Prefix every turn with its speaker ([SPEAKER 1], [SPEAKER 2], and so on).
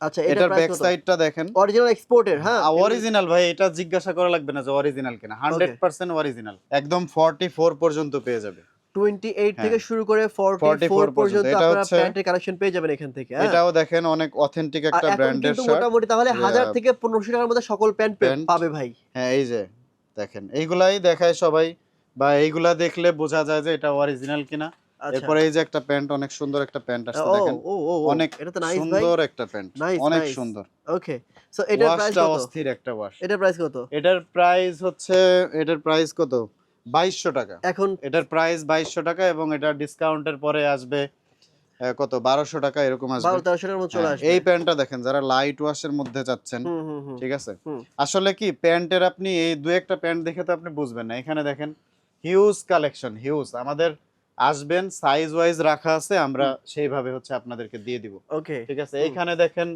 [SPEAKER 1] আচ্ছা, এটা
[SPEAKER 2] এটার
[SPEAKER 1] প্রাইস
[SPEAKER 2] ব্যাক
[SPEAKER 1] কত?
[SPEAKER 2] সাইডটা দেখেন,
[SPEAKER 1] অরিজিনাল এক্সপোর্টের, হ্যাঁ?
[SPEAKER 2] অরিজিনাল ভাই, এটা জিজ্ঞাসা করা লাগবে না যে অরিজিনাল কিনা, 100% অরিজিনাল, একদম 44 পর্যন্ত পেয়ে যাবে।
[SPEAKER 1] 28
[SPEAKER 2] হ্যাঁ,
[SPEAKER 1] থেকে শুরু করে 44
[SPEAKER 2] 44 পর্যন্ত।
[SPEAKER 1] পর্যন্ত
[SPEAKER 2] এটা
[SPEAKER 1] আপনারা
[SPEAKER 2] হচ্ছে,
[SPEAKER 1] প্যান্টের কালেকশন পেয়ে যাবেন এখান থেকে, হ্যাঁ?
[SPEAKER 2] এটাও দেখেন অনেক অথেন্টিক
[SPEAKER 1] আর
[SPEAKER 2] একটা
[SPEAKER 1] এখন
[SPEAKER 2] ব্র্যান্ডের
[SPEAKER 1] কিন্তু
[SPEAKER 2] শার্ট।
[SPEAKER 1] মোটামুটি তাহলে 1000 থেকে 1500 টাকার মধ্যে সকল প্যান্ট
[SPEAKER 2] প্যান্ট,
[SPEAKER 1] পাবে ভাই।
[SPEAKER 2] হ্যাঁ এই যে দেখেন, এইগুলাই দেখায় সবাই, বা এইগুলা দেখলে বোঝা যায় যে এটা অরিজিনাল কিনা।
[SPEAKER 1] আচ্ছা।
[SPEAKER 2] এরপরে এই যে একটা প্যান্ট, অনেক সুন্দর একটা প্যান্ট আসছে
[SPEAKER 1] ও,
[SPEAKER 2] দেখেন,
[SPEAKER 1] ও, ও, ও!
[SPEAKER 2] অনেক
[SPEAKER 1] এটা তো নাইস ভাই।
[SPEAKER 2] সুন্দর একটা প্যান্ট,
[SPEAKER 1] নাইস,
[SPEAKER 2] অনেক
[SPEAKER 1] নাইস।
[SPEAKER 2] সুন্দর।
[SPEAKER 1] ওকে। সো এটার প্রাইস
[SPEAKER 2] ওয়াশটা
[SPEAKER 1] কত?
[SPEAKER 2] অস্থির একটা ওয়াশ।
[SPEAKER 1] এটার প্রাইস কত?
[SPEAKER 2] এটার প্রাইস হচ্ছে, এটার প্রাইস কত, 2200 টাকা।
[SPEAKER 1] এখন
[SPEAKER 2] এটার প্রাইস 2200 টাকা, এবং এটা ডিসকাউন্টের পরে আসবে কত, 1200 টাকা এরকম আসবে।
[SPEAKER 1] 1200-1300 টাকার মধ্যে চলে
[SPEAKER 2] হ্যাঁ,
[SPEAKER 1] আসবে।
[SPEAKER 2] এই প্যান্টটা দেখেন, যারা লাইট ওয়াশের মধ্যে চাচ্ছেন,
[SPEAKER 1] হুম, হুম, হুম,
[SPEAKER 2] ঠিক আছে।
[SPEAKER 1] হুম।
[SPEAKER 2] আসলে কি প্যান্টের, আপনি এই দু একটা প্যান্ট দেখে তো আপনি বুঝবেন না, এখানে দেখেন হিউজ কালেকশন, হিউজ। আমাদের আসবেন, সাইজ ওয়াইজ রাখা আছে, আমরা
[SPEAKER 1] হুম।
[SPEAKER 2] সেইভাবে হচ্ছে আপনাদেরকে দিয়ে দিব,
[SPEAKER 1] ওকে।
[SPEAKER 2] ঠিক আছে।
[SPEAKER 1] হুম।
[SPEAKER 2] এইখানে দেখেন